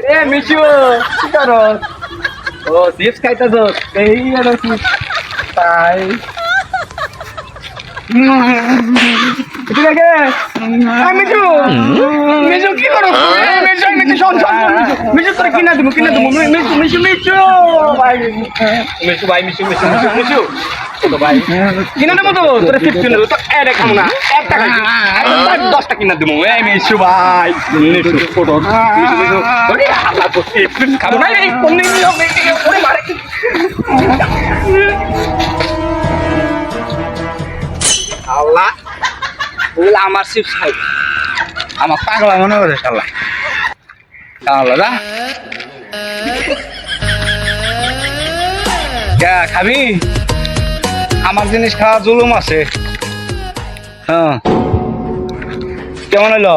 এ মিশু কি করো ও চিপস খাইতাছ এই আর চিপস তাই ঠিক আছে মিশু মিশু কি করো মিশু মিশু শোন শোন মিশু তোরা কিনা দেবো মিশু মিশু মিশু ভাই মিশু ভাই মিশু মিশু মিশু মিশু তো ভাই কিনা দেবো তো তোরা চিপস কিনে দেবো তো এটা খাবো না একটা খাই 10টা কিনা দেবো এই মিশু ভাই মিশু ফটো মিশু মিশু ওরে আল্লাহ তো চিপস খাবো না এই কোন দিন ওরে মারে আল্লাহ ওগুলো আমার চিপস খাই আমার পাগলা মনে করে শালা শালা খাবি আমার জিনিস খাওয়া জুলুম আছে হ্যাঁ কেমন হলো